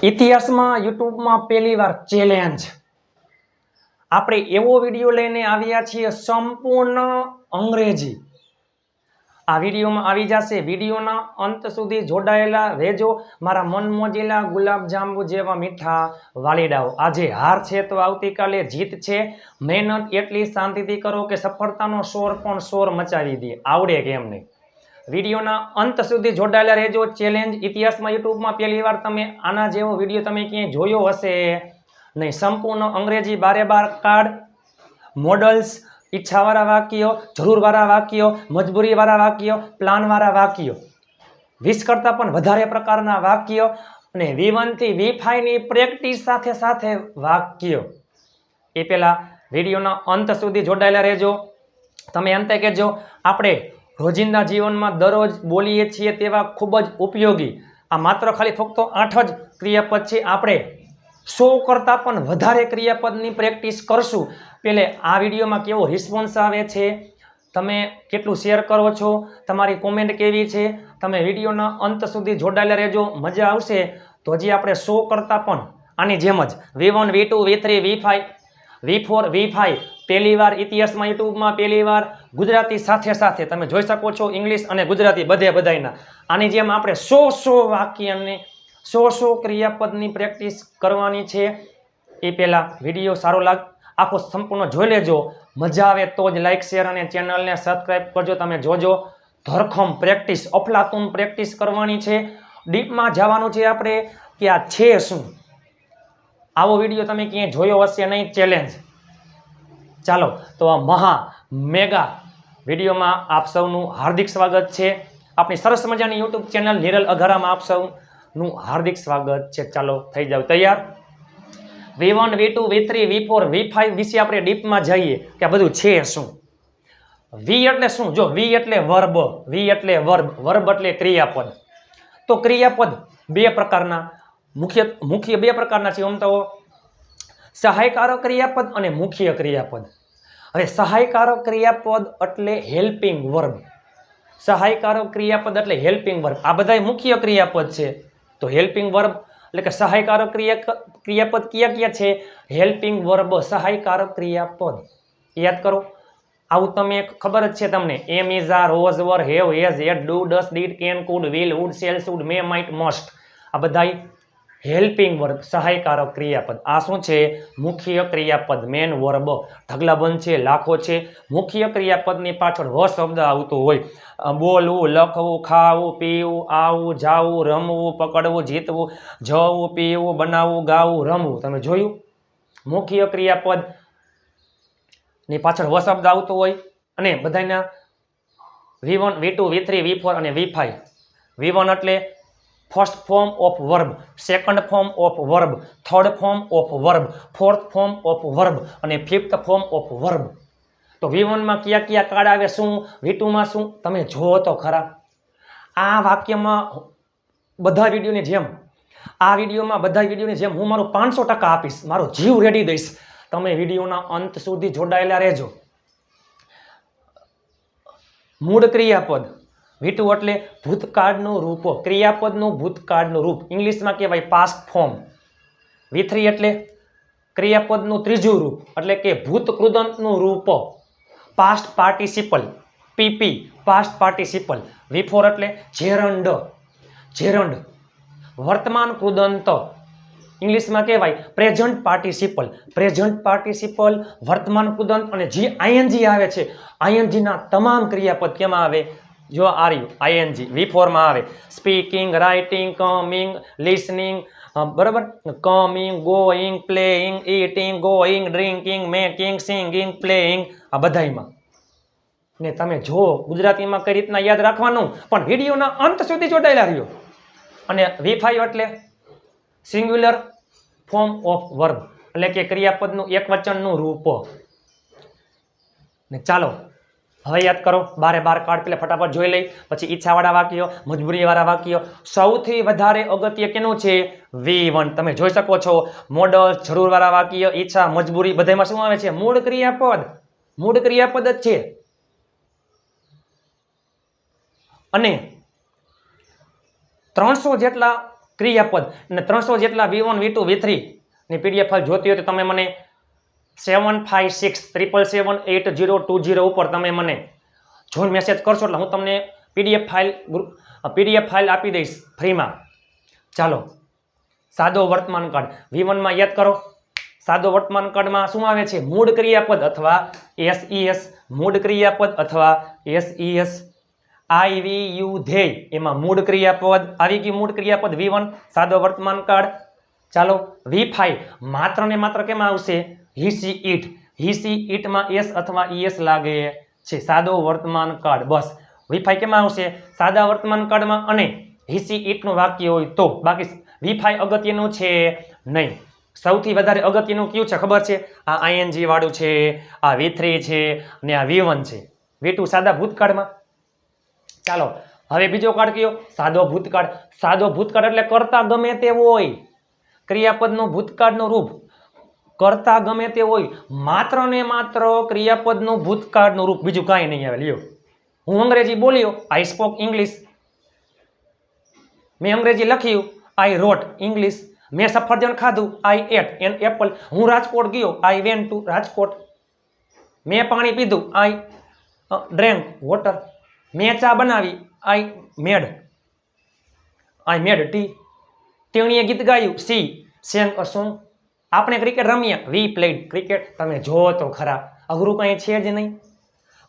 ઇતિહાસમાં યુટ્યુબમાં પહેલી વાર ચેલેન્જ આપણે એવો વિડીયો લઈને આવ્યા છીએ સંપૂર્ણ અંગ્રેજી. આ વિડીયોમાં આવી જશે. વિડીયોના અંત સુધી જોડાયેલા રહેજો. મારા મન મોજીલા ગુલાબજાંબુ જેવા મીઠા વાલીડાઓ. આજે હાર છે તો આવતીકાલે જીત છે. મહેનત એટલી શાંતિથી કરો કે સફળતાનો શોર પણ શોર મચાવી દે. આવડે કેમ નહીં? વિડીયોના અંત સુધી જોડાયેલા રહેજો. ચેલેન્જ ઇતિહાસમાં યુટ્યુબમાં પહેલી વાર તમે આના જેવો વિડીયો તમે ક્યાંય જોયો હશે નહીં. સંપૂર્ણ અંગ્રેજી બારે બાર કાર્ડ, મોડલ્સ, ઈચ્છાવાળા વાક્યો, જરૂરવાળા વાક્યો, મજબૂરીવાળા વાક્યો, પ્લાનવાળા વાક્યો, 20 કરતાં પણ વધારે પ્રકારના વાક્યો અને V1 થી V5 ની પ્રેક્ટિસ સાથે સાથે વાક્યો. એ પહેલા વિડીયોના અંત સુધી જોડાયેલા રહેજો. તમે અંતે કહેજો આપણે રોજિંદા જીવનમાં દરરોજ બોલીએ છીએ તેવા ખૂબ જ ઉપયોગી આ માત્ર ખાલી ફક્ત 8 જ ક્રિયાપદ છે. આપણે 100 કરતાં પણ વધારે ક્રિયાપદની પ્રેક્ટિસ કરશું. પહેલે આ વિડીયોમાં કેવો રિસ્પોન્સ આવે છે, તમે કેટલું શેર કરો છો, તમારી કોમેન્ટ કેવી છે, તમે વિડીયોના અંત સુધી જોડાયેલા રહેજો. મજા આવશે. તો હજી આપણે 100 કરતાં પણ આની જેમ જ V1, V2, V3, V5, V4, V5 પહેલી વાર ઇતિહાસમાં યુટ્યુબમાં પહેલી વાર ગુજરાતી સાથે સાથે તમે જોઈ શકો છો ઇંગ્લિશ અને ગુજરાતી બધાયના. આની જેમ આપણે 100 વાક્યની 100 ક્રિયાપદની પ્રેક્ટિસ કરવાની છે. એ પહેલાં વિડીયો સારો આખો સંપૂર્ણ જોઈ લેજો. મજા આવે તો જ લાઇક, શેર અને ચેનલને સબસ્ક્રાઈબ કરજો. તમે જોજો ધરખમ પ્રેક્ટિસ, અફલાતુન પ્રેક્ટિસ કરવાની છે. ડીપમાં જવાનું છે આપણે કે આ છે શું. આવો વિડીયો તમે ક્યાંય જોયો હશે નહીં. ચેલેન્જ. ચાલો તો આ મેગા વિડીયોમાં આપ સૌનું હાર્દિક સ્વાગત છે. આપણી સરસ મજાની યુટ્યુબ ચેનલ નિરલ અઘારામાં આપ સૌનું હાર્દિક સ્વાગત છે. ચાલો થઈ જાવ તૈયાર. V1, V2, V3, V4, V5 વિશે આપણે ડીપમાં જઈએ કે આ બધું છે શું. V એટલે શું? જો V એટલે વર્બ, V એટલે વર્બ એટલે ક્રિયાપદ. તો ક્રિયાપદ બે પ્રકારના મુખ્ય બે પ્રકારના છે. આમ તો સહાયકારક ક્રિયાપદ અને મુખ્ય ક્રિયાપદ. હવે સહાયકારક ક્રિયાપદ એટલે હેલ્પિંગ વર્બ. સહાયકારક ક્રિયાપદ એટલે હેલ્પિંગ વર્બ. આ બધા મુખ્ય ક્રિયાપદ છે. તો હેલ્પિંગ વર્બ એટલે કે સહાયકારક ક્રિયાપદ કયા છે? હેલ્પિંગ વર્બ, સહાયકારક ક્રિયાપદ. યાદ કરો. આવું તમે ખબર જ છે તમને. Am, is, are, was, were, have, has, had, do, does, did, can, could, will, would, shall, should, may, might, must. આ બધા હેલ્પિંગ વર્બ, સહાયકારક ક્રિયાપદ. આ શું છે? મુખ્ય ક્રિયાપદ, મેન વર્બ. ઢગલાબંધ છે, લાખો છે. મુખ્ય ક્રિયાપદની પાછળ વ શબ્દ આવતો હોય. બોલવું, લખવું, ખાવું, પીવું, આવવું, જાવું, રમવું, પકડવું, જીતવું, જવું, પીવું, બનાવવું, ગાવું, રમવું. તમે જોયું? મુખ્ય ક્રિયાપદ ની પાછળ વ શબ્દ આવતો હોય અને બધાના V1, V2, V3, V4 અને V5. V1 એટલે first form of verb, second form of verb, third form of verb, fourth form of verb અને ફિફ્થ ફોર્મ ઓફ વર્બ. તો V1 માં કયા કાર્ડ આવે, શું? V2 માં શું? તમે જુઓ તો ખરા. આ વાક્યમાં બધા વિડીયોની જેમ આ વિડીયોમાં બધા વિડીયોની જેમ હું મારું 500% આપીશ. મારો જીવ રેડી દઈશ. તમે વિડીયોના અંત સુધી જોડાયેલા રહેજો. મૂળ ક્રિયાપદ V2 એટલે ભૂતકાળનું રૂપ, ક્રિયાપદનું ભૂતકાળનું રૂપ. ઇંગ્લિશમાં કહેવાય પાસ્ટ ફોર્મ. V3 એટલે ક્રિયાપદનું ત્રીજું રૂપ એટલે કે ભૂતકૃદંતનું રૂપ, past participle, PP, past participle. V4 એટલે જેરંડ, વર્તમાન કૃદંત. ઇંગ્લિશમાં કહેવાય પ્રેઝન્ટ પાર્ટિસિપલ, વર્તમાન કૃદંત. અને જે ING આવે છે, ING ના તમામ ક્રિયાપદ કેમાં આવે? જો ING V4 માં આવે. સ્પીકિંગ, રાઇટિંગ, કમિંગ, લિસનિંગ, બરાબર, coming, going, playing, eating, going, drinking, making, singing, playing. આ બધામાં ને તમે જો ગુજરાતીમાં કઈ રીતના યાદ રાખવાનું, પણ વિડીયોના અંત સુધી જોડાયેલા રહ્યો. અને V5 એટલે સિંગ્યુલર ફોર્મ ઓફ વર્બ એટલે કે ક્રિયાપદનું એકવચનનું રૂપ. ને ચાલો હવે યાદ કરો. બારે બાર કાર્ડ પેલા ફટાફટ જોઈ લઈ. પછી ઈચ્છાવાળા વાક્યો, મજબૂરીવાળા વાક્યો. સૌથી વધારે અગત્ય કેનું છે? V1. તમે જોઈ શકો છો મોડલ, જરૂરવાળા વાક્ય, ઈચ્છા, મજબૂરી બધામાં શું આવે છે? મૂળ ક્રિયાપદ જ છે. અને 300 જેટલા ક્રિયાપદ અને 300 જેટલા V1 V2 V3 ની PDF ફાઇલ જોતી હોય તો તમે મને 7567778020 ઉપર તમે મને જોઈન મેસેજ કરશો એટલે હું તમને PDF ફાઇલ આપી દઈશ ફ્રીમાં. ચાલો, સાદો વર્તમાન કાળ V1 માં યાદ કરો. સાદો વર્તમાન કાળમાં શું આવે છે? મૂળ ક્રિયાપદ અથવા SES. મૂળ ક્રિયાપદ અથવા SES. IVU ધ્યેય એમાં મૂળ ક્રિયાપદ આવી ગયું. મૂળ ક્રિયાપદ V1 સાદો વર્તમાન કાળ. ચાલો, V5 માત્ર ને માત્ર કેમાં આવશે? he she it. he she it માં s અથવા es લાગે છે. સાદો વર્તમાન કાળ. બસ V5 કેમાં આવશે? સાદા વર્તમાન કાળમાં અને he she it નું વાક્ય હોય તો. બાકી V5 અગત્યનું છે નહીં. સૌથી વધારે અગત્યનું કયું છે ખબર છે? આ ING વાળું છે, આ V3 છે અને આ V1 છે. V2 સાદા ભૂતકાળમાં. ચાલો, હવે બીજો કાળ કયો? સાદો ભૂતકાળ. સાદો ભૂતકાળ એટલે કરતા ગમે તે હોય. ક્રિયાપદનું ભૂતકાળનું રૂપ કરતા ગમે તે હોય, માત્ર ને માત્ર ક્રિયાપદનું ભૂતકાળનું રૂપ, બીજું કાંઈ નહીં આવે. લ્યો, હું અંગ્રેજી બોલ્યો, આઈ સ્પોક ઇંગ્લિશ. મેં અંગ્રેજી લખ્યું, આઈ રોટ ઇંગ્લિશ. મેં સફરજન ખાધું, આઈ એટ એન એપલ. હું રાજકોટ ગયો, આઈ વેન્ટ ટુ રાજકોટ. મેં પાણી પીધું, આઈ ડ્રેન્ક વોટર. મેં ચા બનાવી, આઈ મેડ ટી. તેણીએ ગીત ગાયું, સી સેંગ અ સોંગ. આપણે ક્રિકેટ રમ્યા, વી પ્લેડ ક્રિકેટ. તમે જો તો ખરા, અઘરું કંઈ છે જ નહીં.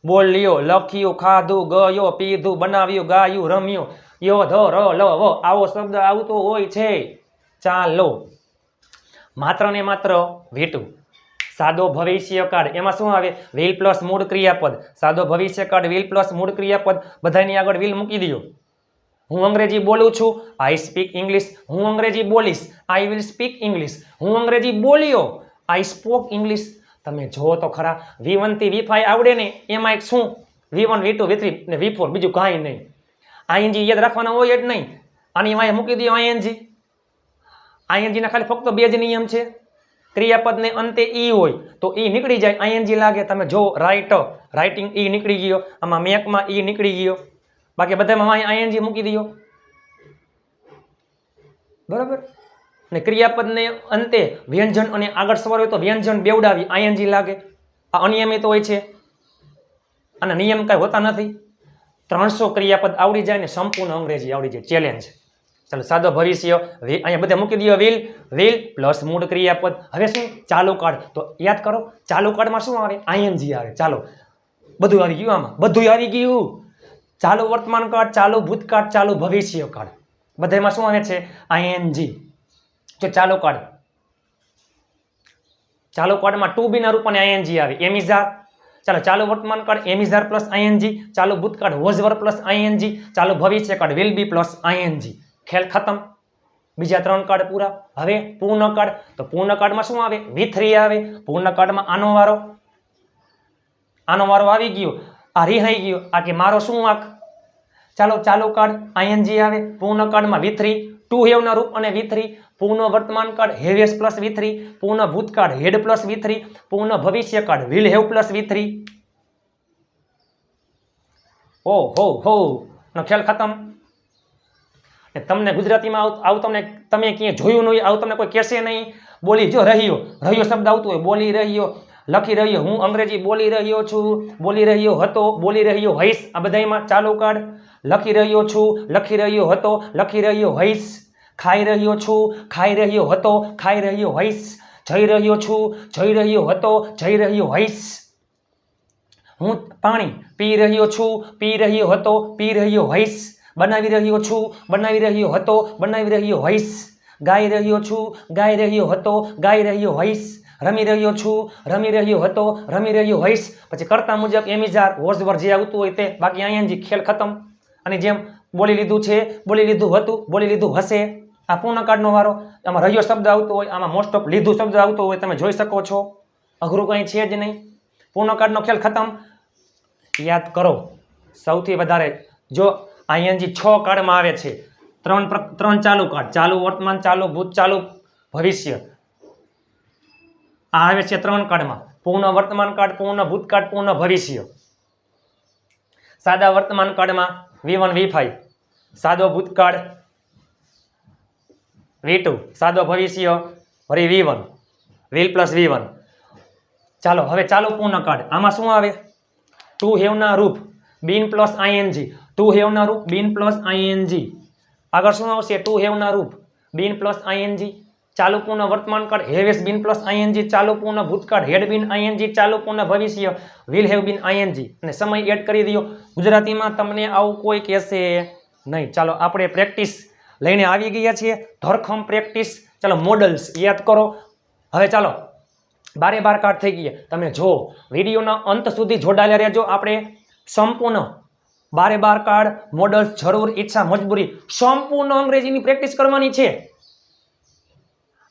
બોલ્યો, લખ્યું, ખાધું, ગયો, પીધું, બનાવ્યું, ગાયું, રમ્યું. યો ધ ર લ વ આવો શબ્દ આવતો હોય છે. ચાલો, માત્ર ને માત્ર V2 સાદો ભવિષ્યકાળ. એમાં શું આવે? વિલ પ્લસ મૂળ ક્રિયાપદ. સાદો ભવિષ્યકાળ વિલ પ્લસ મૂળ ક્રિયાપદ. બધાની આગળ વિલ મૂકી દો. હું અંગ્રેજી બોલું છું, આઈ સ્પીક ઇંગ્લિશ. હું અંગ્રેજી બોલીશ, આઈ વિલ સ્પીક ઇંગ્લિશ. હું અંગ્રેજી બોલ્યો, આઈ સ્પોક ઇંગ્લિશ. તમે જો તો ખરા, V1 થી V5 આવડે ને એમાં એક શું? V1 V2 V3 ને V4, બીજું કાંઈ નહીં. ING યાદ રાખવાના હોય જ નહીં. આની વાંહે મૂકી દો ING. ING ના ખાલી ફક્ત બે જ નિયમ છે. ક્રિયાપદને અંતે ઈ હોય તો ઈ નીકળી જાય, ING લાગે. તમે જો રાઇટિંગ ઈ નીકળી ગયો, આમાં મેકમાં ઈ નીકળી ગયો, બાકી બધામાં ING મૂકી દો. બરાબર ને? ક્રિયાપદને અંતે વ્યંજન અને આગળ સ્વર હોય તો વ્યંજન બેવડાવી ING લાગે. આ અનિયમિત હોય છે અને નિયમ કાંઈ હોતા નથી. 300 ક્રિયાપદ આવડી જાય ને સંપૂર્ણ અંગ્રેજી આવડી જાય. ચેલેન્જ. ચાલો, સાદો ભવિષ્ય અહીંયા બધા મૂકી દો. વિલ પ્લસ મૂળ ક્રિયાપદ. હવે શું? ચાલુ કાળ. તો યાદ કરો, ચાલુ કાળમાં શું આવે? ING આવે. ચાલો, બધું આવી ગયું. આમાં બધું આવી ગયું. ચાલુ વર્તમાન કાળ, ચાલુ ભૂતકાળ, ચાલુ ભવિષ્ય કાળ, બધામાં શું આવે છે? ING. જો ચાલુ કાળમાં ટુ બી ના રૂપ અને ING આવે. એમિઝાર. ચાલો, ચાલુ વર્તમાન કાળ એમિઝાર પ્લસ ING. ચાલુ ભૂતકાળ વોઝવર પ્લસ ING. ચાલુ ભવિષ્ય કાળ વિલ બી પ્લસ ING. ખેલ ખતમ. બીજા 3 કાળ પૂરા. હવે પૂર્ણકાળ. તો પૂર્ણકાળમાં શું આવે? V3 આવે. પૂર્ણકાળમાં આનો વારો આવી ગયો. આ રિહાઈ ગયો. આ કે મારો શું વાંક? ચાલો, ચાલુ કાળ ING આવે. પૂર્ણકાળમાં V3 ટુ હેવ ના રૂપ અને V3. પૂર્ણ વર્તમાન કાળ હેવેસ પ્લસ V3. પૂર્ણ ભૂતકાળ હેડ પ્લસ V3. પૂર્ણ ભવિષ્યકાળ વિલ હેવ પ્લસ V3. હો નો ખેલ ખતમ. તમને ગુજરાતીમાં આવું તમે ક્યાંય જોયું નહીં, આવું તમને કોઈ કહેશે નહીં. બોલી જો રહ્યો શબ્દ આવતો હોય, બોલી રહ્યો, લખી રહ્યો, હું અંગ્રેજી બોલી રહ્યો છું, બોલી રહ્યો હતો, બોલી રહ્યો હઈશ. આ બધામાં ચાલુ કાળ. લખી રહ્યો છું, લખી રહ્યો હતો, લખી રહ્યો હઈશ. ખાઈ રહ્યો છું, ખાઈ રહ્યો હતો, ખાઈ રહ્યો હઈશ. જઈ રહ્યો છું, જઈ રહ્યો હતો, જઈ રહ્યો હઈશ. હું પાણી પી રહ્યો છું, પી રહ્યો હતો, પી રહ્યો હઈશ. બનાવી રહ્યો છું, બનાવી રહ્યો હતો, બનાવી રહ્યો હઈશ. ગાઈ રહ્યો છું, ગાઈ રહ્યો હતો, ગાઈ રહ્યો હઈશ. રમી રહ્યો છું, રમી રહ્યો હતો, રમી રહ્યો હઈશ. પછી કરતા મુજબ એમિઝાર વોઝવર જે આવતું હોય તે. બાકી ING. ખેલ ખતમ. અને જેમ બોલી લીધું છે, બોલી લીધું હતું, બોલી લીધું હશે. આ પૂર્ણકાળનો વારો. આમાં રહ્યો શબ્દ આવતો હોય, આમાં મોસ્ટ ઓફ લીધું શબ્દ આવતો હોય. તમે જોઈ શકો છો, અઘરું કંઈ છે જ નહીં. પૂર્ણકાળનો ખેલ ખતમ. યાદ કરો, સૌથી વધારે જો ING 6 કાળમાં આવે છે. 3 ચાલુ કાળ, ચાલુ વર્તમાન, ચાલુ ભૂત, ચાલુ ભવિષ્ય. આ આવે છે 3 કાળમાં. પૂર્ણ વર્તમાન કાળ, પૂર્ણ ભૂતકાળ, પૂર્ણ ભવિષ્ય. સાદા વર્તમાન કાળમાં V1 V5. સાદો ભૂતકાળ V2 સાદો ભવિષ્ય વળી V1 will પ્લસ V1 ચાલો હવે ચાલુ પૂર્ણ કાળ આમાં શું આવે ટુ હેવ ના રૂપ બીન પ્લસ ing ટુ હેવ ના રૂપ બીન પ્લસ ing આગળ શું આવશે ટુ હેવ ના રૂપ બીન પ્લસ ing ચાલુ પૂર્ણ વર્તમાન કાળ have has been plus ing ચાલુ પૂર્ણ ભૂતકાળ હેડ બીન ing ચાલુ પૂર્ણ ભવિષ્ય વિલ હેવ બીન ing અને સમય એડ કરી દો ગુજરાતીમાં તમને આવું કોઈ કહેશે નહીં ચાલો આપણે પ્રેક્ટિસ લઈને આવી ગયા છીએ ધરખમ પ્રેક્ટિસ ચાલો મોડલ્સ યાદ કરો હવે ચાલો 12 કાર્ડ થઈ ગયા તમે જો વિડીયોના અંત સુધી જોડાયેલા રહેજો આપણે સંપૂર્ણ 12 કાર્ડ મોડલ્સ જરૂર ઈચ્છા મજબૂરી સંપૂર્ણ અંગ્રેજીની પ્રેક્ટિસ કરવાની છે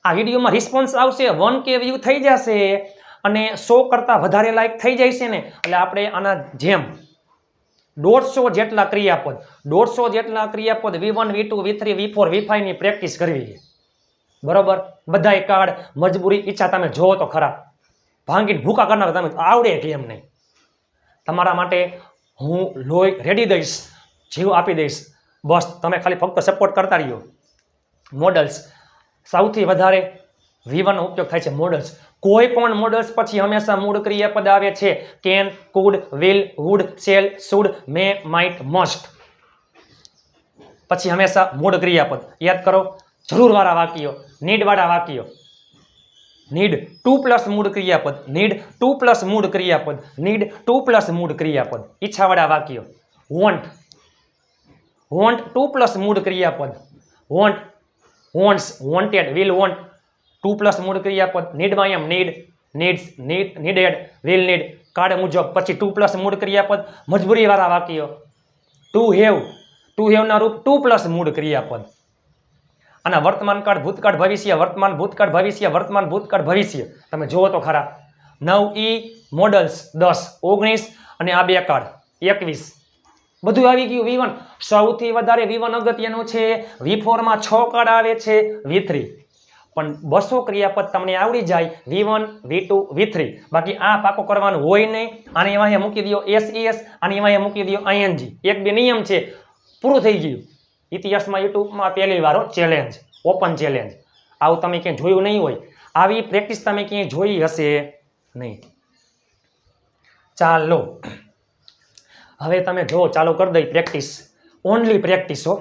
આ વિડીયોમાં રિસ્પોન્સ આવશે 1K વ્યૂ થઈ જશે અને 100 કરતાં વધારે લાઈક થઈ જાય છે ને એટલે આપણે આના જેમ 150 જેટલા ક્રિયાપદ 150 જેટલા ક્રિયાપદ V1 V2 V3 V4 V5 ની પ્રેક્ટિસ કરવી છે બરોબર બધાય કાર્ડ મજબૂરી ઈચ્છા તમે જોવો તો ખરા ભાંગીને ભૂકા કરનાર તમે આવડે કેમ નહીં તમારા માટે હું લોહી રેડી દઈશ જીવ આપી દઈશ બસ તમે ખાલી ફક્ત સપોર્ટ કરતા રહ્યો મોડલ્સ સૌથી વધારે V1 નો ઉપયોગ થાય છે મોડલ્સ કોઈ પણ મોડલ્સ પછી હંમેશા મૂળ ક્રિયાપદ આવે છે can could will would shall should may might must પછી હંમેશા મૂળ ક્રિયાપદ યાદ કરો જરૂર વાળા વાક્યો નીડ વાળા વાક્યો નીડ 2 પ્લસ મૂળ ક્રિયાપદ નીડ 2 પ્લસ મૂળ ક્રિયાપદ નીડ 2 પ્લસ મૂળ ક્રિયાપદ ઈચ્છા વાળા વાક્યો વોન્ટ વોન્ટ 2 પ્લસ મૂળ ક્રિયાપદ want wants wanted will want 2 plus મૂળ ક્રિયાપદ need માં એમ need needs needed will need card મુજબ પછી 2 પ્લસ મૂળ ક્રિયાપદ મજબૂરી વાળા વાક્યો to have ના રૂપ 2 પ્લસ મૂળ ક્રિયાપદ આના વર્તમાન કાળ ભૂતકાળ ભવિષ્ય વર્તમાન ભૂતકાળ ભવિષ્ય વર્તમાન ભૂતકાળ ભવિષ્ય તમે જોવો તો ખરા 9E મોડલ્સ 10 19 અને આ બે કાર્ડ 21 બધું આવી ગયું V1 સૌથી વધારે V1 અગત્યનું છે V4 માં 6 કાર્ડ આવે છે V3 પણ 200 ક્રિયાપદ તમને આવડી જાય V1 V2 V3 બાકી આ પાકો કરવાનું હોય નહીં આને એમાં મૂકી દો SES આને એમાં મૂકી દો ING એક બે નિયમ છે પૂરું થઈ ગયું ઇતિહાસમાં યુટ્યુબમાં પહેલી વાર ચેલેન્જ ઓપન ચેલેન્જ આવું તમે ક્યાંય જોયું નહીં હોય આવી પ્રેક્ટિસ તમે ક્યાંય જોઈ હશે નહીં ચાલો હવે તમે જો ચાલુ કરી દઈ પ્રેક્ટિસ ઓનલી પ્રેક્ટિસ હો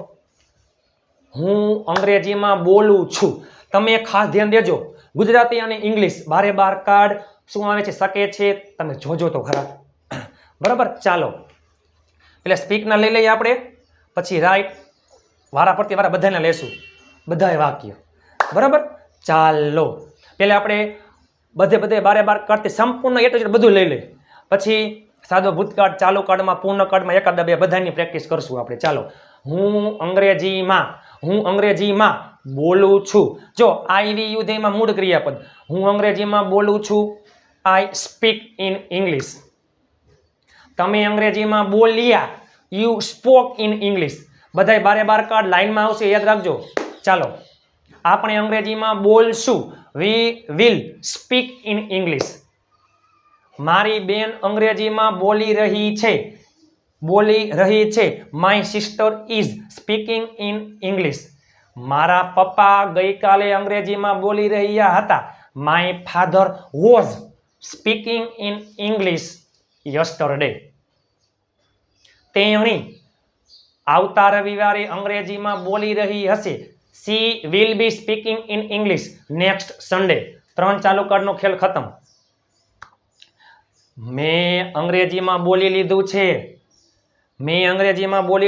હું અંગ્રેજીમાં બોલું છું તમે ખાસ ધ્યાન દેજો ગુજરાતી અને ઇંગ્લિશ 12 કાર્ડ શું આવે છે શકે છે તમે જોજો તો ખરા બરાબર ચાલો એટલે સ્પીકના લઈ લઈએ આપણે પછી રાઈટ વારા પરથી વારા બધાને લેશું બધાય વાક્ય બરાબર ચાલો પહેલા આપણે બધે 12 કાર્ડથી સંપૂર્ણ એટલું બધું લઈ લઈએ પછી સાદો ભૂતકાળ ચાલુ કાળમાં પૂર્ણ કાળમાં એકાદ બે બધાની પ્રેક્ટિસ કરશું આપણે ચાલો હું અંગ્રેજીમાં બોલું છું જો IVU દેમાં મૂળ ક્રિયાપદ હું અંગ્રેજીમાં બોલું છું આઈ સ્પીક ઇન ઇંગ્લિશ તમે અંગ્રેજીમાં બોલ્યા યુ સ્પોક ઇન ઇંગ્લિશ બધાય 12 કાર્ડ લાઈનમાં આવશે યાદ રાખજો ચાલો આપણે અંગ્રેજીમાં બોલશું we will speak in English મારી બેન અંગ્રેજીમાં બોલી રહી છે my sister is speaking in English મારા પપ્પા ગઈકાલે અંગ્રેજીમાં બોલી રહ્યા હતા my father was speaking in English yesterday તેણી આવતા રવિવારે અંગ્રેજીમાં બોલી રહી હશે she will be speaking in English next Sunday 3 ચાલુ કાર્ડનો ખેલ ખતમ મેં અંગ્રેજીમાં બોલી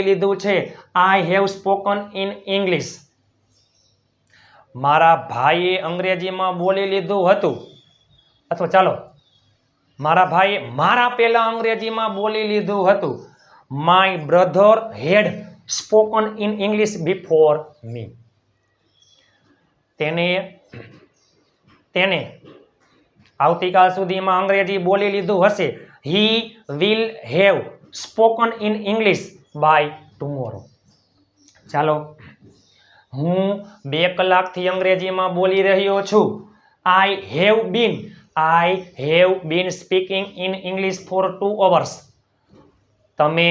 લીધું છે I have spoken in English મારા ભાઈએ અંગ્રેજીમાં બોલી લીધું હતું અથવા ચાલો મારા ભાઈએ મારા પહેલા અંગ્રેજીમાં બોલી લીધું હતું my brother had spoken in English before me તેને આવતીકાલ સુધીમાં અંગ્રેજી બોલી લીધું હશે he will have spoken in English by tomorrow ચાલો હું 2 કલાકથી અંગ્રેજીમાં બોલી રહ્યો છું I have been speaking in English for 2 hours તમે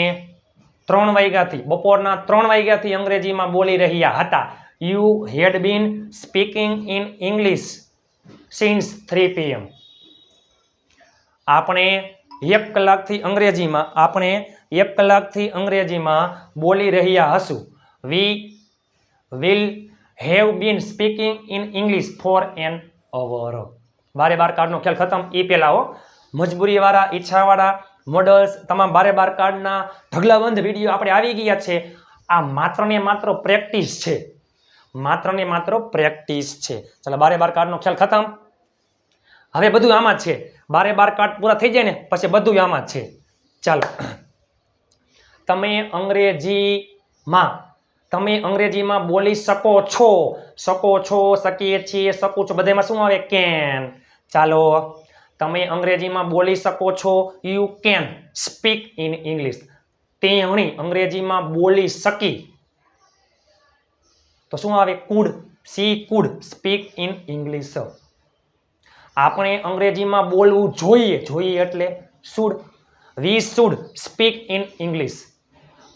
3 વાગ્યાથી બપોરના 3 વાગ્યાથી અંગ્રેજીમાં બોલી રહ્યા હતા you had been speaking in English since 3 PM. આપણે 1 કલાકથી અંગ્રેજીમાં બોલી રહ્યા હશું. We will have been speaking in English for an hour. બારે બાર કાર્ડનો ખ્યાલ ખતમ. એ પહેલા મજબૂરીવાળા, ઈચ્છાવાળા મોડલ્સ, તમામ બારે બાર કાર્ડના ઢગલાબંધ વિડીયો આપણે આવી ગયા છે. આ માત્ર ને માત્ર પ્રેક્ટિસ છે. ચાલો, બારે બાર કાર્ડનો ખ્યાલ ખતમ. હવે બધું આમાં જ છે. બારે બાર કાર્ડ પૂરા થઈ જાય ને પછી બધું આમાં જ છે. ચાલો, તમે અંગ્રેજીમાં બોલી શકો છો, શકીએ છીએ, શકું છું, બધામાં શું આવે? કેન. ચાલો, તમે અંગ્રેજીમાં બોલી શકો છો. You can speak in English. તેણી અંગ્રેજીમાં બોલી શકી તો શું આવે? Food. C food speak in English. આપણે અંગ્રેજીમાં બોલવું જોઈએ એટલે should. We should speak in English.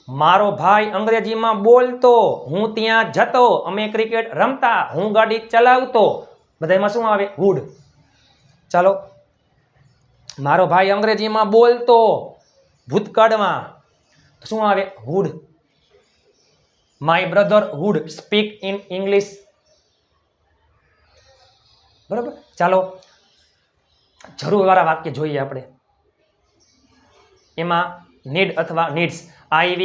મારો ભાઈ અંગ્રેજીમાં બોલતો, હું ત્યાં જતો, અમે ક્રિકેટ રમતા, હું ગાડી ચલાવતો, બધામાં શું આવે? વુડ. ચાલો, મારો ભાઈ અંગ્રેજીમાં બોલતો ભૂતકાળમાં શું આવે? Would. My brother would speak in English. બરાબર. ચાલો, જરૂરવાળા વાક્ય જોઈએ આપણે. એમાં નીડ અથવા નીડ્સ. આઈ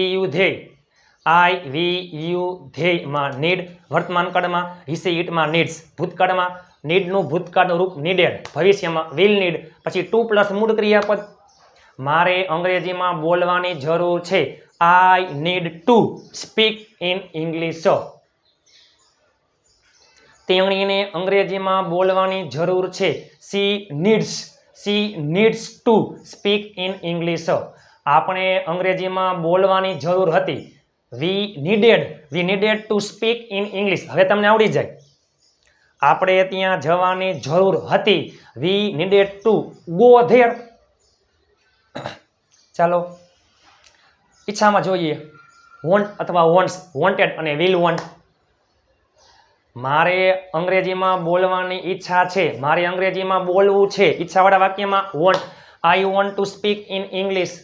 વી યુ ધેયમાં નીડ વર્તમાન કાળમાં, હિસે ઇટમાં નીડ્સ ભૂતકાળમાં, નીડનું ભૂતકાળનું રૂપ નીડેડ, ભવિષ્યમાં વિલ નીડ, પછી 2 + મૂળ ક્રિયાપદ. મારે અંગ્રેજીમાં બોલવાની જરૂર છે. I need to speak in English. તેણીને અંગ્રેજીમાં બોલવાની જરૂર છે. She needs to speak in English. આપણે અંગ્રેજીમાં બોલવાની જરૂર હતી. We needed to speak in English. હવે તમને આવડી જાય. આપણે ત્યાં જવાની જરૂર હતી. We needed to go there. ચાલો, ઈચ્છામાં જોઈએ. વોન્ટ અથવા વોન્ટ્સ, વોન્ટેડ અને વિલ વોન્ટ. મારે અંગ્રેજીમાં બોલવાની ઈચ્છા છે. મારે અંગ્રેજીમાં બોલવું છે. ઈચ્છાવાળા વાક્યમાં want. I want to speak in English.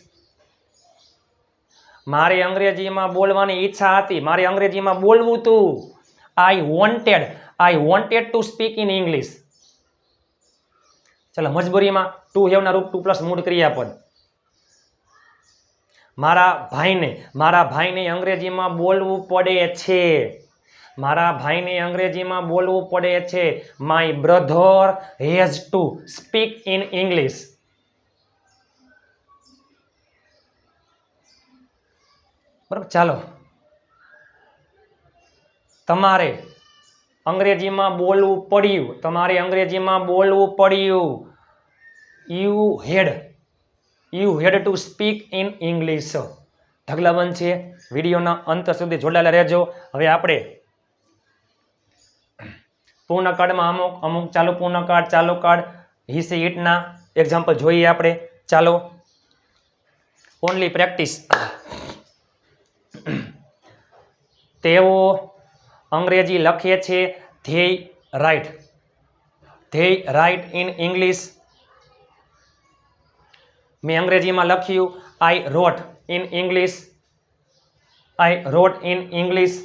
મારે અંગ્રેજીમાં બોલવાની ઈચ્છા હતી. મારે અંગ્રેજીમાં બોલવું હતું. I wanted two speak in English. ચાલો, મજબૂરીમાં ટુ હેવના રૂપ 2 + મૂળ ક્રિયાપદ. મારા ભાઈને અંગ્રેજીમાં બોલવું પડે છે. My brother has to speak in English. બરાબર. ચાલો, તમારે અંગ્રેજીમાં બોલવું પડ્યું. You had to speak in English. ઢગલાબંધ છે. વિડીયોના અંત સુધી જોડાયેલા રહેજો. હવે આપણે પૂર્ણકાળમાં અમુક ચાલુ કાર્ડ હિસે ઇટના એક્ઝામ્પલ જોઈએ આપણે. ચાલો, ઓનલી પ્રેક્ટિસ. તેઓ અંગ્રેજી લખે છે. They write in English. મેં અંગ્રેજીમાં લખ્યું. I wrote in English.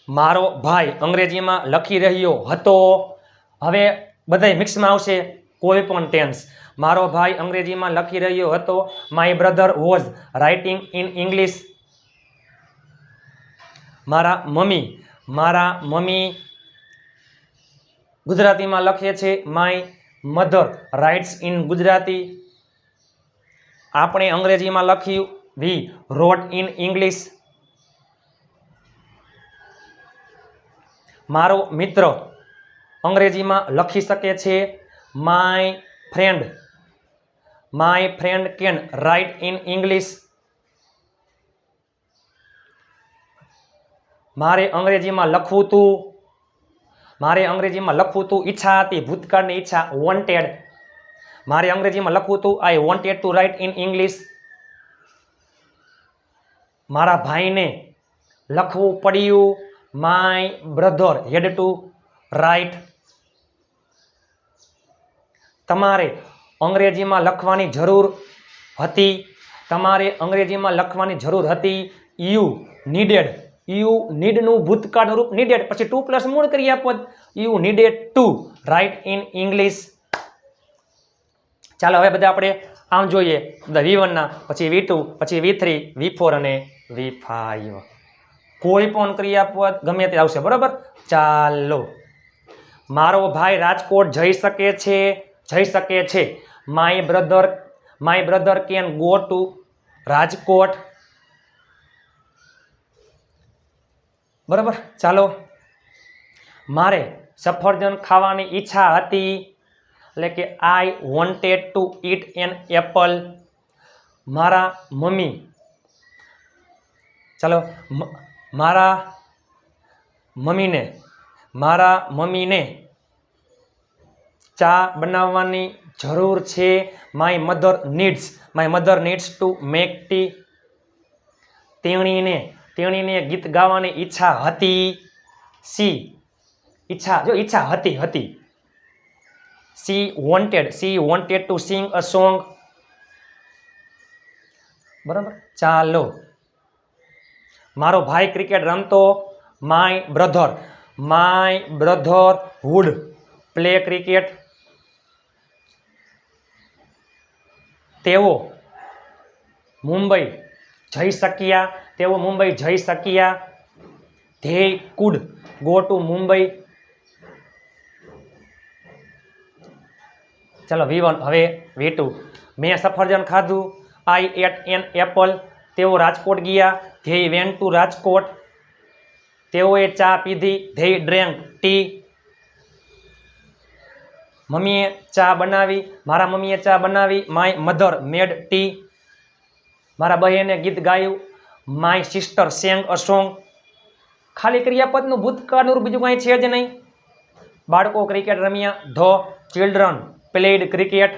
મારો ભાઈ અંગ્રેજીમાં લખી રહ્યો હતો. હવે બધાય મિક્સમાં આવશે. કોઈ પણ ટેન્સ. મારો ભાઈ અંગ્રેજીમાં લખી રહ્યો હતો. My brother was writing in English. મારા મમ્મી ગુજરાતીમાં લખે છે. My mother writes in Gujarati. આપણે અંગ્રેજીમાં લખ્યું. We wrote in English. મારો મિત્ર અંગ્રેજીમાં લખી શકે છે. My friend can write in English. મારે અંગ્રેજીમાં લખવું હતું. ઈચ્છા હતી. ભૂતકાળની ઈચ્છા વોન્ટેડ. મારે અંગ્રેજીમાં લખવું હતું. I wanted to write in English. મારા ભાઈને લખવું પડ્યું. My brother had to write. તમારે અંગ્રેજીમાં લખવાની જરૂર હતી. તમારે અંગ્રેજીમાં લખવાની જરૂર હતી. You needed. યુ નીડનું ભૂતકાળનું રૂપ નીડેડ, પછી ટુ પ્લસ મૂળ ક્રિયાપદ. You needed to write in English. ચાલો હવે બધા આપણે આમ જોઈએ. બધા V1 ના, પછી V2, પછી V3, V4 અને V5. કોઈ પણ ક્રિયાપદ ગમે તે આવશે, બરોબર. ચાલો, મારો ભાઈ રાજકોટ જઈ શકે છે. જઈ શકે છે. My brother can go to Rajkot. બરાબર. ચાલો, મારે સફરજન ખાવાની ઈચ્છા હતી, એટલે કે આઈ wanted to eat an apple. મારા મમ્મી, ચાલો, મારા મમ્મીને ચા બનાવવાની જરૂર છે. My mother needs to make tea. તેણીને ગીત ગાવાની ઈચ્છા હતી. ઈચ્છા હતી. She wanted to sing a song. બરાબર. ચાલો, મારો ભાઈ ક્રિકેટ રમતો. My brother would play cricket. તેઓ મુંબઈ જઈ શક્યા. They could go to Mumbai. ચલો V1. હવે V2. મેં સફરજન ખાધું. I ate an apple. તેઓ રાજકોટ ગયા. They went to Rajkot. તેઓએ ચા પીધી. They drank tea. મમ્મીએ ચા બનાવી. મારા મમ્મીએ ચા બનાવી. My mother made T. મારા બહેને ગીત ગાયું. My sister sang a song. ખાલી ક્રિયાપદનું ભૂતકાળનું રૂપ, બીજું કાંઈ છે જ નહીં. બાળકો ક્રિકેટ રમ્યા. The children played cricket.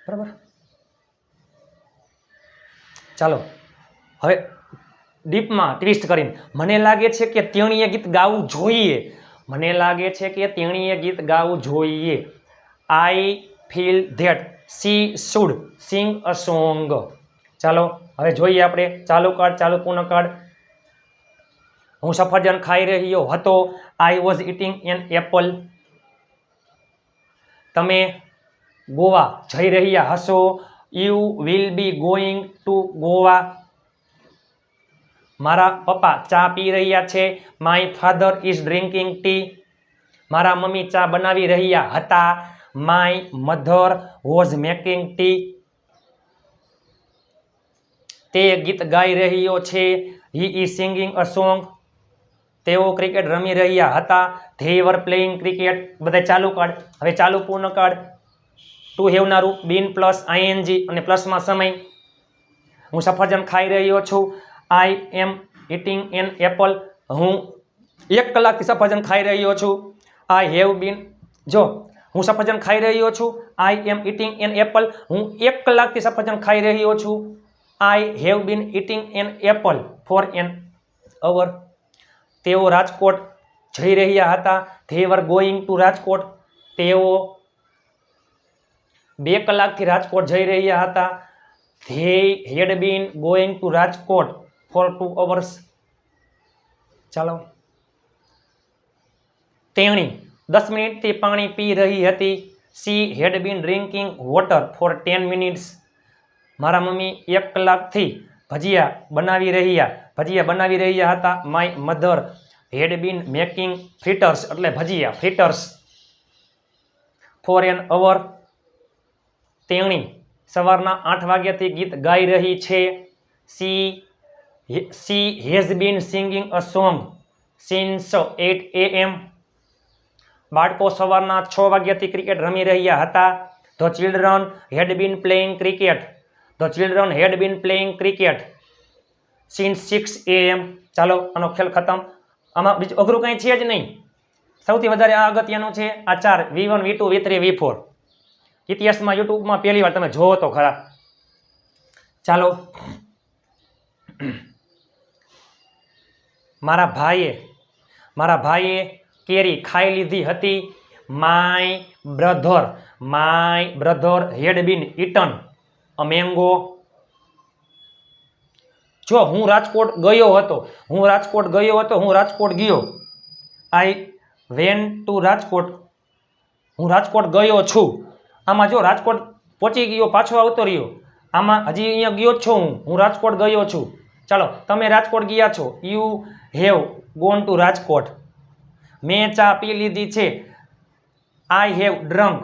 બરાબર. ચાલો, હવે ડીપમાં ટ્વિસ્ટ કરીને, મને લાગે છે કે તેણીએ ગીત ગાવું જોઈએ. I feel that she should sing a song. ચાલો, હવે જોઈએ આપણે. ચાલુ પૂર્ણ કાળ. હું સફરજન ખાઈ રહ્યો હતો. I was eating an Apple. તમે ગોવા જઈ રહ્યા હશો. You will be going to Goa. મારા પપ્પા ચા પી રહ્યા છે. My father is drinking T. મારા મમ્મી ચા બનાવી રહ્યા હતા. My mother was making T. તે ગીત ગાઈ રહ્યો છે. He is singing a song. તેઓ ક્રિકેટ રમી રહ્યા હતા. They var playing cricket. બધા ચાલુ કાળ. હવે ચાલુ પૂર્ણ કાળ. ટુ હેવના રૂપ બીન પ્લસ આઈએનજી અને પ્લસમાં સમય. હું સફરજન ખાઈ રહ્યો છું. I am eating an apple. હું 1 કલાકથી સફરજન ખાઈ રહ્યો છું. I have been. જો હું સફરજન ખાઈ રહ્યો છું. I am eating an apple. હું 1 કલાકથી સફરજન ખાઈ રહ્યો છું. I have been eating an apple for an hour. તેઓ રાજકોટ જઈ રહ્યા હતા. They were going to Rajkot. તેઓ 2 કલાકથી રાજકોટ જઈ રહ્યા હતા. They had been going to Rajkot four 2 hours. ચાલો, તેણી 10 મિનિટથી પાણી પી રહી હતી. She had been drinking water for 10 minutes. મારા મમ્મી 1 કલાકથી ભજીયા બનાવી રહ્યા હતા. My mother had been making fritters, એટલે ભજીયા ફ્રીટર્સ ફોર એન અવર. તેણી સવારના 8 વાગ્યાથી ગીત ગાઈ રહી છે. She has been singing a song since 8 AM. બાળકો સવારના 6 વાગ્યાથી ક્રિકેટ રમી રહ્યા હતા. The children had been playing cricket since 6 AM. ચાલો, આનો ખેલ ખતમ. આમાં બીજું અઘરું કંઈ છે જ નહીં. સૌથી વધારે આ અગત્યનું છે. આ 4 V1, V2, V3, V4. ઇતિહાસમાં યુટ્યુબમાં પહેલી વાર તમે જોવો તો ખરા. ચાલો, મારા ભાઈએ કેરી ખાઈ લીધી હતી. My brother had been eaten a mango. જો હું રાજકોટ ગયો હતો, હું રાજકોટ ગયો. આઈ વેન્ટ ટુ રાજકોટ, હું રાજકોટ ગયો છું. આમાં જો રાજકોટ પહોંચી ગયો, પાછો આવતો રહ્યો. આમાં હજી અહીંયા ગયો જ છું હું રાજકોટ ગયો છું. ચાલો, તમે રાજકોટ ગયા છો. You have gone to Rajkot. મેં ચા પી લીધી છે. I have drunk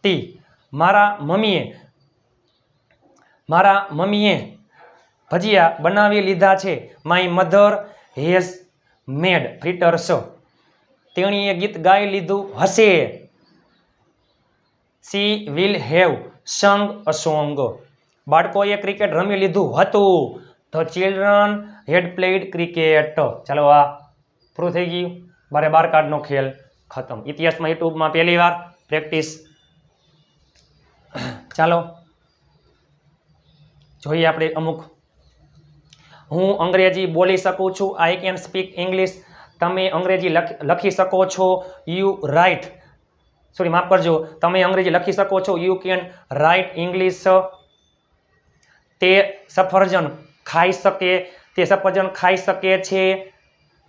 tea. મારા મમ્મીએ ભજીયા બનાવી લીધા છે. My mother has made fritters. તેણીએ ગીત ગાઈ લીધું હશે. સી વિલ હેવ સંગ અ સોંગ. બાળકોએ ક્રિકેટ રમી લીધું હતું. The children had played cricket. ચાલો, આ પૂરું થઈ ગયું. 12 કાર્ડનો ખેલ ખતમ. ઇતિહાસમાં યુટ્યુબમાં પહેલી વાર પ્રેક્ટિસ. ચાલો જોઈએ આપણે અમુક. હું અંગ્રેજી બોલી શકું છું. I can speak English. તમે અંગ્રેજી લખી શકો છો. યુ રાઇટ, સોરી માફ કરજો, તમે અંગ્રેજી લખી શકો છો. You can write English. તે સફરજન ખાઈ શકે છે.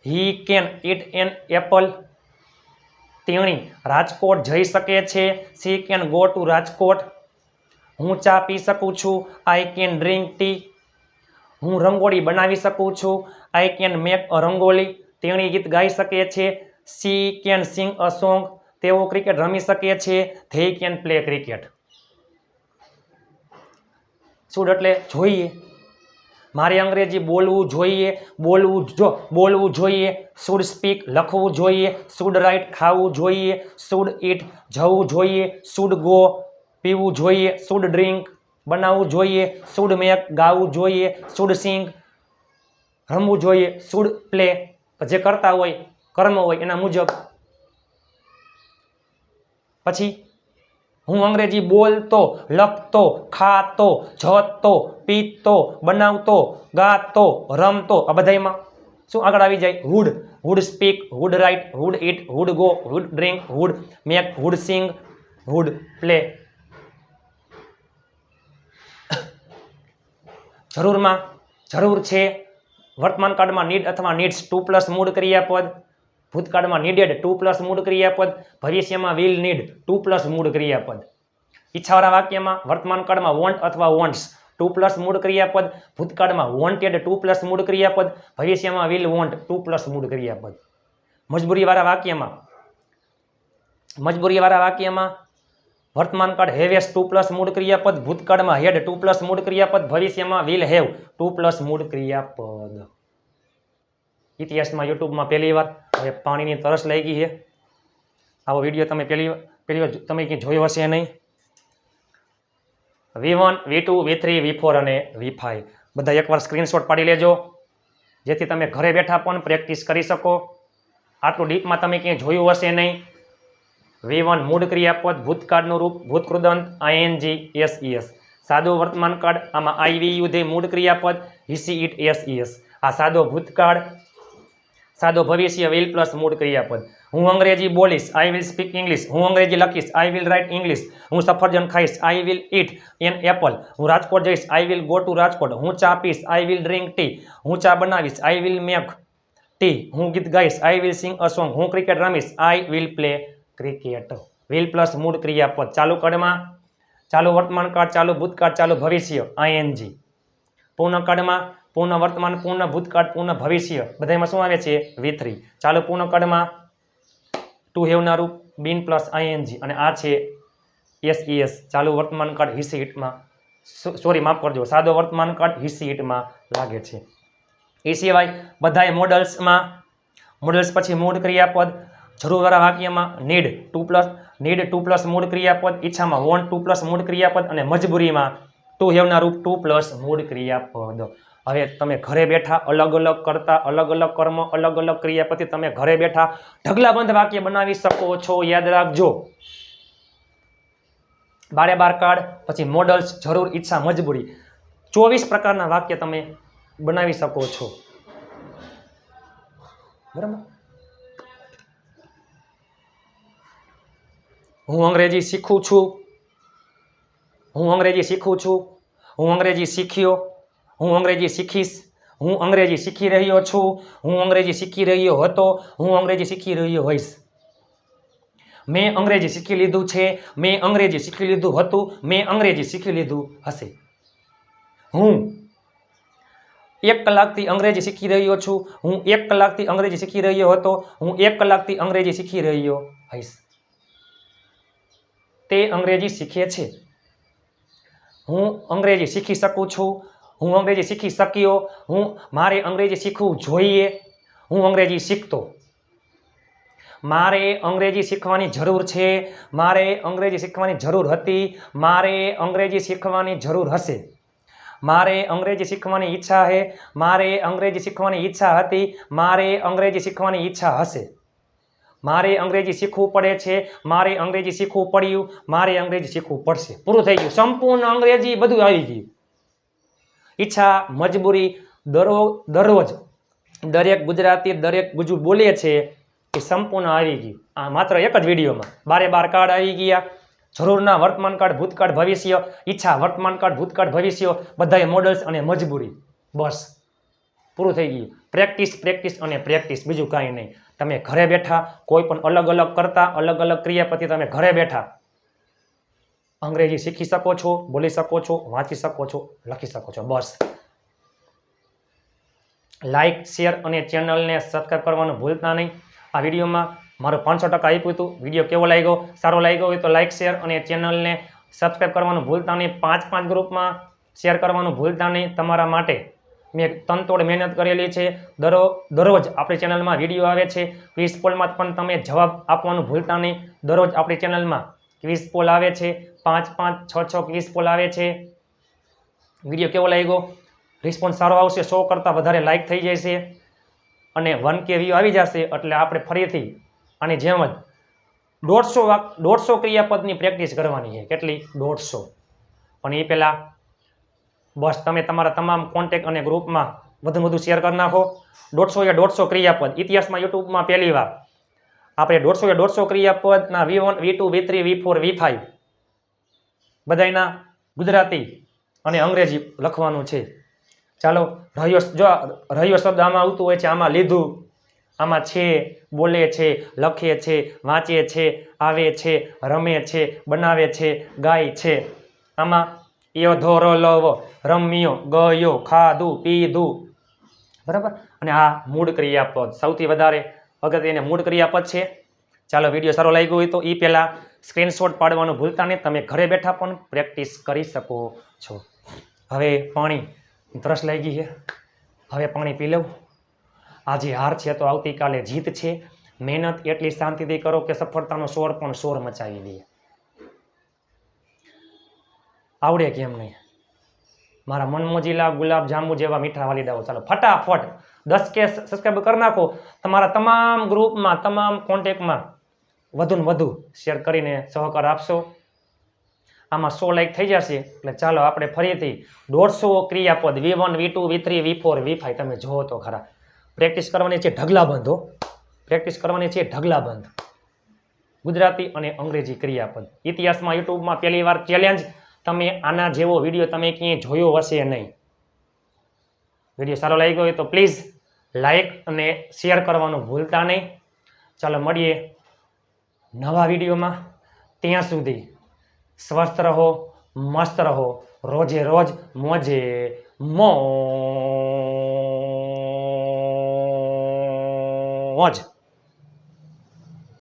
He can it an Apple. તેણી રાજકોટ જઈ શકે છે. C can go to Rajkot. હું ચા પી શકું છું. I can drink tea. હું રંગોળી બનાવી શકું છું. I can make a rangoli. તેણી ગીત ગાઈ શકે છે. C can sing a song. તેઓ ક્રિકેટ રમી શકે છે. They can play cricket. Should એટલે જોઈએ. મારે અંગ્રેજી બોલવું જોઈએ. શુડ સ્પીક લખવું જોઈએ. શુડ રાઇટ ખાવું જોઈએ. શુડ ઇટ જવું જોઈએ. શુડ ગો પીવું જોઈએ. શુડ ડ્રિંક બનાવવું જોઈએ. શુડ મેક ગાવું જોઈએ. શુડ સિંગ રમવું જોઈએ. શુડ પ્લે જે કરતા હોય કર્મ હોય એના મુજબ. પછી હું અંગ્રેજી બોલતો, લખતો, ખાતો, જતો, પીતો, બનાવતો, ગાતો, રમતો, આ બધામાં શું આગળ આવી જાય? Would speak, would write, would eat, would go, would drink, would make, would sing, would play. જરૂર છે. વર્તમાન કાળમાં નીડ અથવા નીડ્સ 2+ મૂળ ક્રિયાપદ. ભૂતકાળમાં નીડેડ 2+ મૂળ ક્રિયાપદ. ભવિષ્યમાં વિલ નીડ 2+ મૂળ ક્રિયાપદ. ઈચ્છાવાળા વાક્યમાં વર્તમાન કાળમાં વોન્ટ અથવા વોન્ટ્સ 2+ મૂળ ક્રિયાપદ. ભૂતકાળમાં વોન્ટેડ 2+ મૂળ ક્રિયાપદ. ભવિષ્યમાં વિલ વોન્ટ 2+ મૂળ ક્રિયાપદ. મજબૂરીવાળા વાક્યમાં વર્તમાન કાળ હેવેસ 2+ મૂળ ક્રિયાપદ. ભૂતકાળમાં હેડ 2+ મૂળ ક્રિયાપદ. ભવિષ્યમાં વિલ હેવ 2+ મૂળ ક્રિયાપદ. ઇતિહાસમાં યુટ્યુબમાં પહેલી વાર. હવે પાણીની તરસ લાગી છે. આવો વિડીયો તમે પહેલી વાર તમે ક્યાંય જોયો હશે નહીં. V1, V2, V3, V4 અને V5 બધા એકવાર સ્ક્રીનશોટ પાડી લેજો, જેથી તમે ઘરે બેઠા પણ પ્રેક્ટિસ કરી શકો. આટલું ડીપમાં તમે ક્યાંય જોયું હશે નહીં. V1 મૂળ ક્રિયાપદ, ભૂતકાળનું રૂપ ભૂતકૃદંત ING SES. સાદો વર્તમાન કાળ, આમાં IVU દે મૂળ ક્રિયાપદ, HE IT SES. આ સાદો ભૂતકાળ. સાદો ભવિષ્ય વિલ પ્લસ મૂળ ક્રિયાપદ. હું અંગ્રેજી બોલીશ, આઈ વિલ સ્પીક ઇંગ્લિશ. હું અંગ્રેજી લખીશ, આઈ વિલ રાઇટ ઇંગ્લિશ. હું સફરજન ખાઈશ, I will eat an apple. હું રાજકોટ જઈશ, I will go to Rajkot. હું ચા પીશ, આઈ વિલ ડ્રિંક ટી. હું ચા બનાવીશ, આઈ વિલ મેક ટી. હું ગીત ગાઈશ, I will sing a song. હું ક્રિકેટ રમીશ, I will play cricket. Will plus મૂળ ક્રિયાપદ. ચાલુ કાળમાં ચાલુ વર્તમાન કાળ, ચાલુ ભૂતકાળ, ચાલુ ભવિષ્ય ING. પૂર્ણ કાળમાં પૂર્ણ વર્તમાન, પૂર્ણ ભૂતકાળ, પૂર્ણ ભવિષ્ય બધામાં શું આવે છે? V3. ચાલુ પૂર્ણ કાળમાં ટુ હેવના રૂપ બીન પ્લસ ING અને આ છે SES. ચાલુ વર્તમાન કાળ HE ITમાં, સોરી માફ કરજો, સાદો વર્તમાન કાળ HE ITમાં લાગે છે. એ સિવાય બધાય મોડલ્સ પછી મૂળ ક્રિયાપદ. જરૂરવાળા વાક્યમાં નીડ 2+ મૂળ ક્રિયાપદ. ઈચ્છામાં વોન્ટ 2+ મૂળ ક્રિયાપદ અને મજબૂરીમાં ટુ હેવના રૂપ 2+ મૂળ ક્રિયાપદ. હવે તમે ઘરે બેઠા અલગ અલગ કરતા, અલગ અલગ કર્મ, અલગ અલગ ક્રિયાપદથી તમે ઘરે બેઠા ઢગલાબંધ વાક્ય બનાવી શકો છો. યાદ રાખજો. 12 કાળ પછી મોડલ્સ, જરૂર, ઈચ્છા, મજબૂરી 24 પ્રકારના વાક્ય તમે બનાવી શકો છો. બરાબર. હું અંગ્રેજી શીખું છું. હું અંગ્રેજી શીખું છું. હું અંગ્રેજી શીખ્યો. હું અંગ્રેજી શીખીશ. હું અંગ્રેજી શીખી રહ્યો છું. હું અંગ્રેજી શીખી રહ્યો હતો. હું અંગ્રેજી શીખી રહ્યો હોઈશ. મેં અંગ્રેજી શીખી લીધું છે. મેં અંગ્રેજી શીખી લીધું હતું. મેં અંગ્રેજી શીખી લીધું હશે. હું 1 કલાકથી અંગ્રેજી શીખી રહ્યો છું. હું 1 કલાકથી અંગ્રેજી શીખી રહ્યો હતો. હું 1 કલાકથી અંગ્રેજી શીખી રહ્યો હોઈશ. તે અંગ્રેજી શીખે છે. હું અંગ્રેજી શીખી શકું છું. હું અંગ્રેજી શીખી શક્યો. મારે અંગ્રેજી શીખવું જોઈએ. હું અંગ્રેજી શીખતો. મારે અંગ્રેજી શીખવાની જરૂર છે. મારે અંગ્રેજી શીખવાની જરૂર હતી. મારે અંગ્રેજી શીખવાની જરૂર હશે. મારે અંગ્રેજી શીખવાની ઈચ્છા છે. મારે અંગ્રેજી શીખવાની ઈચ્છા હતી. મારે અંગ્રેજી શીખવાની ઈચ્છા હશે. મારે અંગ્રેજી શીખવું પડે છે. મારે અંગ્રેજી શીખવું પડ્યું. મારે અંગ્રેજી શીખવું પડશે. પૂરું થઈ ગયું. સંપૂર્ણ અંગ્રેજી બધું આવી ગયું. ઈચ્છા, મજબૂરી, દરરોજ દરેક ગુજરાતી દરેક ગુજુ બોલે છે એ સંપૂર્ણ આવી ગયું. આ માત્ર એક જ વિડીયોમાં 12 કાર્ડ આવી ગયા. જરૂરના વર્તમાન કાળ, ભૂતકાળ, ભવિષ્ય, ઈચ્છા, વર્તમાન કાળ, ભૂતકાળ, ભવિષ્ય, બધાય મોડલ્સ અને મજબૂરી. બસ પૂરું થઈ ગયું. પ્રેક્ટિસ, પ્રેક્ટિસ અને પ્રેક્ટિસ, બીજું કાંઈ નહીં. તમે ઘરે બેઠા કોઈ પણ અલગ અલગ કરતા અલગ અલગ ક્રિયાપદથી તમે ઘરે બેઠા અંગ્રેજી શીખી શકો છો, બોલી શકો છો, વાંચી શકો છો, લખી શકો છો. બસ લાઈક, શેર અને ચેનલને સબસ્ક્રાઈબ કરવાનું ભૂલતા નહીં. આ વિડીયોમાં મારું 500% આપ્યું હતું. વિડીયો કેવો લાગ્યો? સારો લાગ્યો હોય તો લાઈક, શેર અને ચેનલને સબસ્ક્રાઈબ કરવાનું ભૂલતા નહીં. 5 ગ્રુપમાં શેર કરવાનું ભૂલતા નહીં. તમારા માટે મેં તનતોડ મહેનત કરેલી છે. દરરોજ આપણી ચેનલમાં વિડીયો આવે છે. ક્વિઝ પોલમાં પણ તમે જવાબ આપવાનું ભૂલતા નહીં. દરરોજ આપણી ચેનલમાં ક્વિઝ પોલ આવે છે. 5, 6 ક્વિઝ પોલ આવે છે. વિડીયો કેવો લાગ્યો? રિસ્પોન્સ સારો આવશે. 100 કરતાં વધારે લાઈક થઈ જશે અને 1K વ્યૂ આવી જશે એટલે આપણે ફરીથી આની જેમ જ 150 ક્રિયાપદની પ્રેક્ટિસ કરવાની છે. કેટલી? 150. પણ એ પહેલાં બસ તમે તમારા તમામ કોન્ટેક્ટ અને ગ્રુપમાં વધુ શેર કરી નાખો. 150 ક્રિયાપદ ઇતિહાસમાં યુટ્યુબમાં પહેલી વાર આપણે 150 ક્રિયાપદના V1, V2, V3, V4, V5 બધાયના Gujarati અને અંગ્રેજી લખવાનું છે. ચાલો રહ્યો શબ્દ આમાં આવતું હોય છે. આમાં લીધું, આમાં છે, બોલે છે, લખે છે, વાંચે છે, આવે છે, રમે છે, બનાવે છે, ગાય છે. આમાં યધોરલવ, રમ્યો, ગયો, ખાધું, પીધું. બરાબર. અને આ મૂળ ક્રિયાપદ સૌથી વધારે અગત્યનું મૂળ ક્રિયાપદ છે. ચાલો વિડીયો સારો લાગ્યો હોય તો એ પહેલાં સ્ક્રીનશોટ પાડવાનું ભૂલતા નહીં. તમે ઘરે બેઠા પણ પ્રેક્ટિસ કરી શકો છો. હવે પાણી તરસ લાગી છે. હવે પાણી પી લઉં. આજે હાર છે તો આવતીકાલે જીત છે. મહેનત એટલી શાંતિથી કરો કે સફળતાનો શોર પણ શોર મચાવી દે. આવડે કેમ નહીં? મારા મનમોજીલા ગુલાબ જાંબુ જેવા મીઠા વાલીડાઓ. ચાલો ફટાફટ 10K સબસ્ક્રાઈબ કરી નાખો. તમારા તમામ ગ્રુપમાં, તમામ કોન્ટેક્ટમાં વધુને વધુ શેર કરીને સહકાર આપશો. આમાં 100 લાઈક થઈ જશે એટલે ચાલો આપણે ફરીથી 150 ક્રિયાપદ V1, V2, V3, V4, V5 તમે જોવો તો ખરા. પ્રેક્ટિસ કરવાની છે ઢગલાબંધ. પ્રેક્ટિસ કરવાની છે ઢગલાબંધ. ગુજરાતી અને અંગ્રેજી ક્રિયાપદ. ઇતિહાસમાં યુટ્યુબમાં પહેલી વાર ચેલેન્જ. તમે આના જેવો વિડીયો તમે ક્યાંય જોયો હશે નહીં. વિડીયો સારો લાગ્યો હોય તો પ્લીઝ લાઈક અને શેર કરવાનું ભૂલતા નહીં. ચાલો મળીએ નવા વિડીયોમાં. ત્યાં સુધી સ્વસ્થ રહો, મસ્ત રહો, રોજે રોજ મોજે મોજ.